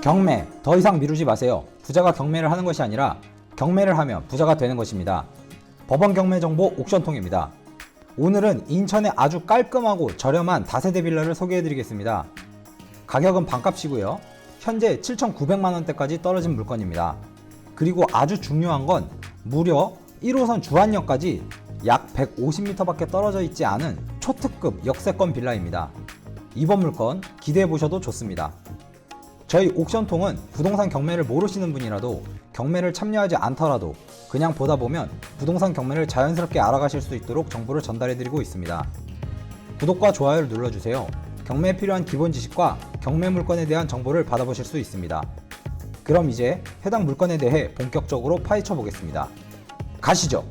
경매, 더 이상 미루지 마세요. 부자가 경매를 하는 것이 아니라 경매를 하면 부자가 되는 것입니다. 법원 경매 정보 옥션통입니다. 오늘은 인천에 아주 깔끔하고 저렴한 다세대 빌라를 소개해드리겠습니다. 가격은 반값이고요. 현재 7,900만원대까지 떨어진 물건입니다. 그리고 아주 중요한 건 무려 1호선 주안역까지 약 150m 밖에 떨어져 있지 않은 초특급 역세권 빌라입니다. 이번 물건 기대해보셔도 좋습니다. 저희 옥션통은 부동산 경매를 모르시는 분이라도 경매를 참여하지 않더라도 그냥 보다 보면 부동산 경매를 자연스럽게 알아가실 수 있도록 정보를 전달해드리고 있습니다. 구독과 좋아요를 눌러주세요. 경매에 필요한 기본 지식과 경매 물건에 대한 정보를 받아보실 수 있습니다. 그럼 이제 해당 물건에 대해 본격적으로 파헤쳐 보겠습니다. 가시죠!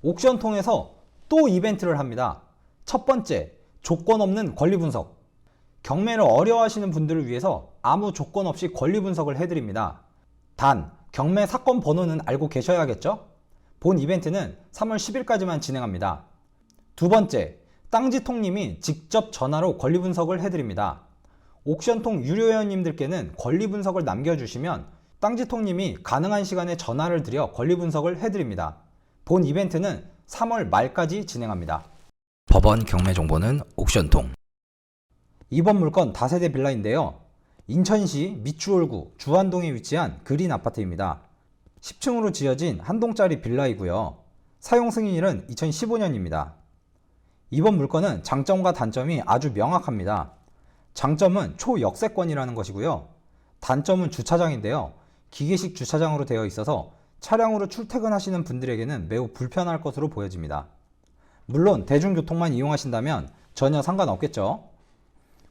옥션통에서 또 이벤트를 합니다. 첫 번째, 조건 없는 권리 분석. 경매를 어려워하시는 분들을 위해서 아무 조건 없이 권리 분석을 해드립니다. 단, 경매 사건 번호는 알고 계셔야겠죠? 본 이벤트는 3월 10일까지만 진행합니다. 두 번째, 땅지통님이 직접 전화로 권리 분석을 해드립니다. 옥션통 유료 회원님들께는 권리 분석을 남겨주시면 땅지통님이 가능한 시간에 전화를 드려 권리 분석을 해드립니다. 본 이벤트는 3월 말까지 진행합니다. 법원 경매 정보는 옥션통. 이번 물건 다세대 빌라인데요. 인천시 미추홀구 주안동에 위치한 그린 아파트입니다. 10층으로 지어진 한 동짜리 빌라이고요. 사용 승인일은 2015년입니다. 이번 물건은 장점과 단점이 아주 명확합니다. 장점은 초역세권이라는 것이고요. 단점은 주차장인데요. 기계식 주차장으로 되어 있어서 차량으로 출퇴근하시는 분들에게는 매우 불편할 것으로 보여집니다. 물론 대중교통만 이용하신다면 전혀 상관없겠죠.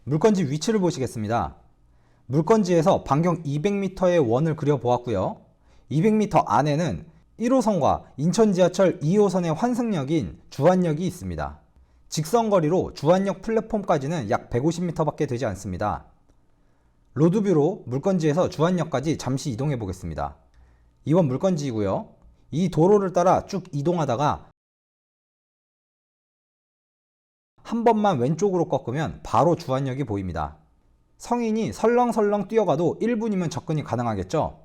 물건지 위치를 보시겠습니다. 물건지에서 반경 200m의 원을 그려보았고요. 200m 안에는 1호선과 인천 지하철 2호선의 환승역인 주안역이 있습니다. 직선거리로 주안역 플랫폼까지는 약 150m 밖에 되지 않습니다. 로드뷰로 물건지에서 주안역까지 잠시 이동해 보겠습니다. 이번 물건지이고요. 이 도로를 따라 쭉 이동하다가 한 번만 왼쪽으로 꺾으면 바로 주안역이 보입니다. 성인이 설렁설렁 뛰어가도 1분이면 접근이 가능하겠죠?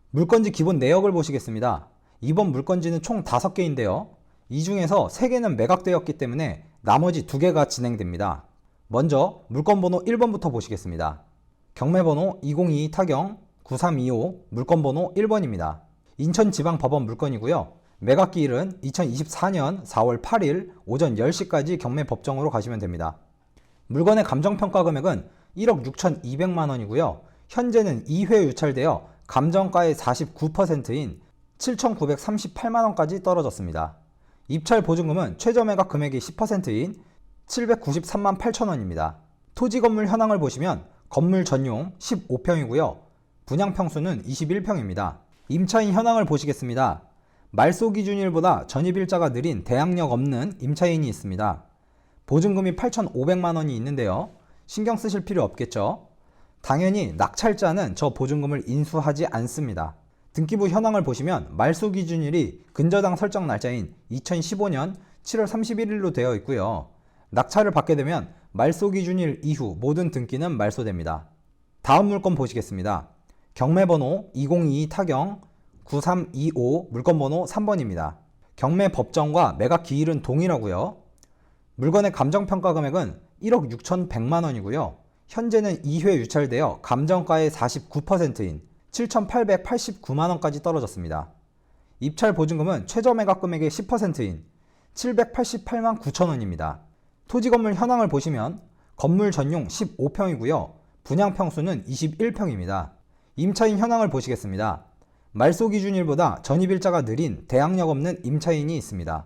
물건지 기본 내역을 보시겠습니다. 이번 물건지는 총 5개인데요. 이 중에서 3개는 매각되었기 때문에 나머지 2개가 진행됩니다. 먼저 물건번호 1번부터 보시겠습니다. 경매번호 2022 타경 9325 물건번호 1번입니다. 인천지방법원 물건이고요. 매각기일은 2024년 4월 8일 오전 10시까지 경매 법정으로 가시면 됩니다. 물건의 감정평가 금액은 1억 6,200만원이고요. 현재는 2회 유찰되어 감정가의 49%인 7,938만원까지 떨어졌습니다. 입찰 보증금은 최저 매각 금액의 10%인 793만 8천원입니다. 토지 건물 현황을 보시면 건물 전용 15평이고요. 분양평수는 21평입니다. 임차인 현황을 보시겠습니다. 말소 기준일보다 전입일자가 느린 대항력 없는 임차인이 있습니다. 보증금이 8,500만원이 있는데요. 신경 쓰실 필요 없겠죠? 당연히 낙찰자는 저 보증금을 인수하지 않습니다. 등기부 현황을 보시면 말소 기준일이 근저당 설정 날짜인 2015년 7월 31일로 되어 있고요. 낙찰을 받게 되면 말소 기준일 이후 모든 등기는 말소됩니다. 다음 물건 보시겠습니다. 경매번호 2022 타경 9325 물건번호 3번입니다. 경매 법정과 매각 기일은 동일하고요. 물건의 감정평가 금액은 1억 6,100만원이고요. 현재는 2회 유찰되어 감정가의 49%인 7,889만원까지 떨어졌습니다. 입찰 보증금은 최저 매각 금액의 10%인 788만 9천원입니다. 토지 건물 현황을 보시면 건물 전용 15평이고요. 분양평수는 21평입니다. 임차인 현황을 보시겠습니다. 말소 기준일보다 전입일자가 느린 대항력 없는 임차인이 있습니다.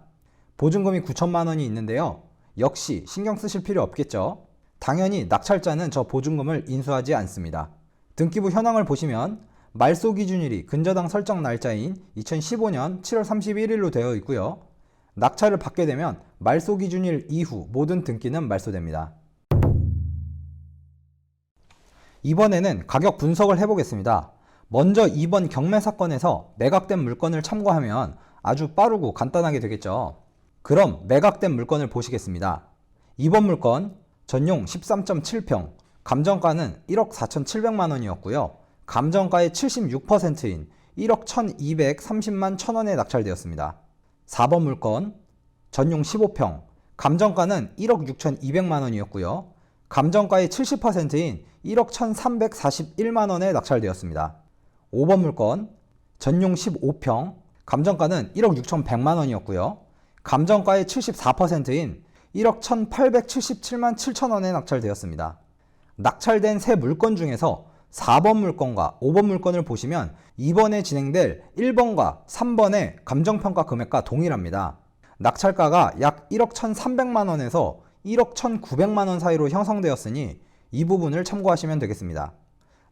보증금이 9천만원이 있는데요. 역시 신경 쓰실 필요 없겠죠? 당연히 낙찰자는 저 보증금을 인수하지 않습니다. 등기부 현황을 보시면 말소 기준일이 근저당 설정 날짜인 2015년 7월 31일로 되어 있고요. 낙찰을 받게 되면 말소 기준일 이후 모든 등기는 말소됩니다. 이번에는 가격 분석을 해보겠습니다. 먼저 이번 경매 사건에서 매각된 물건을 참고하면 아주 빠르고 간단하게 되겠죠. 그럼 매각된 물건을 보시겠습니다. 이번 물건 전용 13.7평, 감정가는 1억 4,700만 원이었고요. 감정가의 76%인 1억 1,230만 1,000원에 낙찰되었습니다. 4번 물건 전용 15평, 감정가는 1억 6,200만 원이었고요. 감정가의 70%인 1억 1,341만 원에 낙찰되었습니다. 5번 물건 전용 15평, 감정가는 1억 6,100만 원이었고요. 감정가의 74%인 1억 1,877만 7천 원에 낙찰되었습니다. 낙찰된 세 물건 중에서 4번 물건과 5번 물건을 보시면 이번에 진행될 1번과 3번의 감정평가 금액과 동일합니다. 낙찰가가 약 1억 1,300만 원에서 1억 1,900만 원 사이로 형성되었으니 이 부분을 참고하시면 되겠습니다.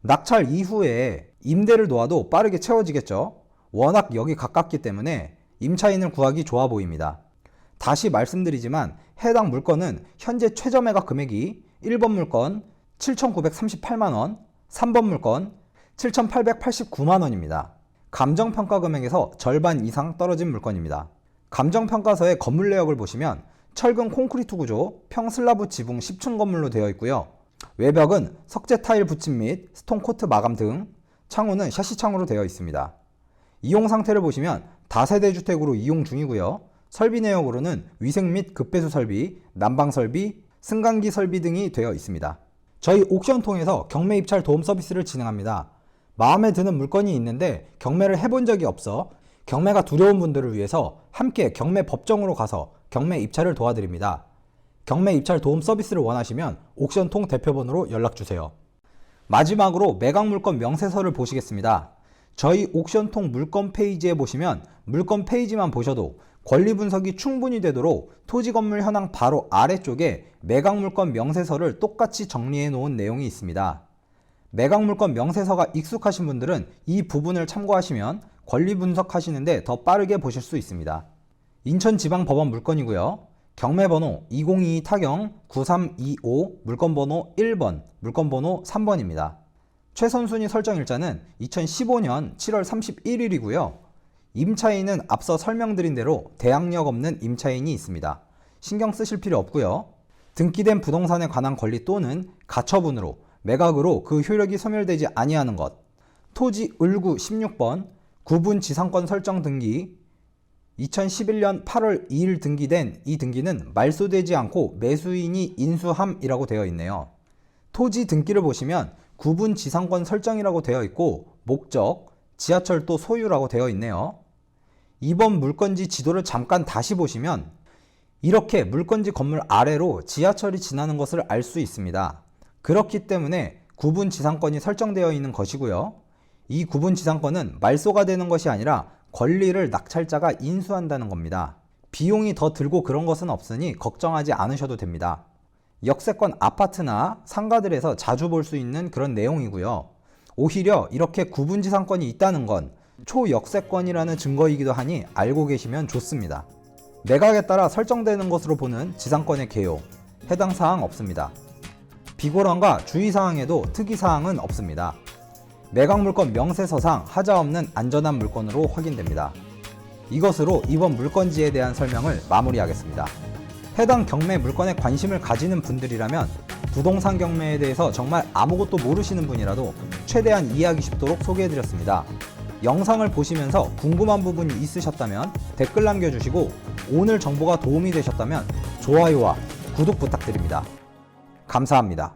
낙찰 이후에 임대를 놓아도 빠르게 채워지겠죠. 워낙 여기 가깝기 때문에 임차인을 구하기 좋아 보입니다. 다시 말씀드리지만 해당 물건은 현재 최저 매각 금액이 1번 물건 7,938만 원, 3번 물건 7,889만 원입니다. 감정평가 금액에서 절반 이상 떨어진 물건입니다. 감정평가서의 건물 내역을 보시면 철근 콘크리트 구조, 평슬라브 지붕 10층 건물로 되어 있고요. 외벽은 석재 타일 붙임 및 스톤 코트 마감 등, 창호는 샤시 창호로 되어 있습니다. 이용 상태를 보시면 다세대 주택으로 이용 중이고요. 설비 내역으로는 위생 및 급배수 설비, 난방 설비, 승강기 설비 등이 되어 있습니다. 저희 옥션 통해서 경매 입찰 도움 서비스를 진행합니다. 마음에 드는 물건이 있는데 경매를 해본 적이 없어 경매가 두려운 분들을 위해서 함께 경매 법정으로 가서 경매 입찰을 도와드립니다. 경매 입찰 도움 서비스를 원하시면 옥션통 대표번호로 연락주세요. 마지막으로 매각 물건 명세서를 보시겠습니다. 저희 옥션통 물건 페이지에 보시면 물건 페이지만 보셔도 권리 분석이 충분히 되도록 토지 건물 현황 바로 아래쪽에 매각 물건 명세서를 똑같이 정리해 놓은 내용이 있습니다. 매각 물건 명세서가 익숙하신 분들은 이 부분을 참고하시면 권리 분석하시는데 더 빠르게 보실 수 있습니다. 인천지방법원 물건이고요. 경매번호 2022 타경 9325 물건번호 1번, 물건번호 3번입니다. 최선순위 설정 일자는 2015년 7월 31일이고요. 임차인은 앞서 설명드린 대로 대항력 없는 임차인이 있습니다. 신경 쓰실 필요 없고요. 등기된 부동산에 관한 권리 또는 가처분으로 매각으로 그 효력이 소멸되지 아니하는 것, 토지 을구 16번 구분 지상권 설정 등기 2011년 8월 2일 등기된 이 등기는 말소되지 않고 매수인이 인수함이라고 되어 있네요. 토지 등기를 보시면 구분 지상권 설정이라고 되어 있고 목적, 지하철도 소유라고 되어 있네요. 이번 물건지 지도를 잠깐 다시 보시면 이렇게 물건지 건물 아래로 지하철이 지나는 것을 알 수 있습니다. 그렇기 때문에 구분 지상권이 설정되어 있는 것이고요. 이 구분 지상권은 말소가 되는 것이 아니라 권리를 낙찰자가 인수한다는 겁니다. 비용이 더 들고 그런 것은 없으니 걱정하지 않으셔도 됩니다. 역세권 아파트나 상가들에서 자주 볼 수 있는 그런 내용이고요. 오히려 이렇게 구분지상권이 있다는 건 초역세권이라는 증거이기도 하니 알고 계시면 좋습니다. 매각에 따라 설정되는 것으로 보는 지상권의 개요, 해당 사항 없습니다. 비고란과 주의사항에도 특이사항은 없습니다. 매각물건 명세서상 하자없는 안전한 물건으로 확인됩니다. 이것으로 이번 물건지에 대한 설명을 마무리하겠습니다. 해당 경매 물건에 관심을 가지는 분들이라면 부동산 경매에 대해서 정말 아무것도 모르시는 분이라도 최대한 이해하기 쉽도록 소개해드렸습니다. 영상을 보시면서 궁금한 부분이 있으셨다면 댓글 남겨주시고 오늘 정보가 도움이 되셨다면 좋아요와 구독 부탁드립니다. 감사합니다.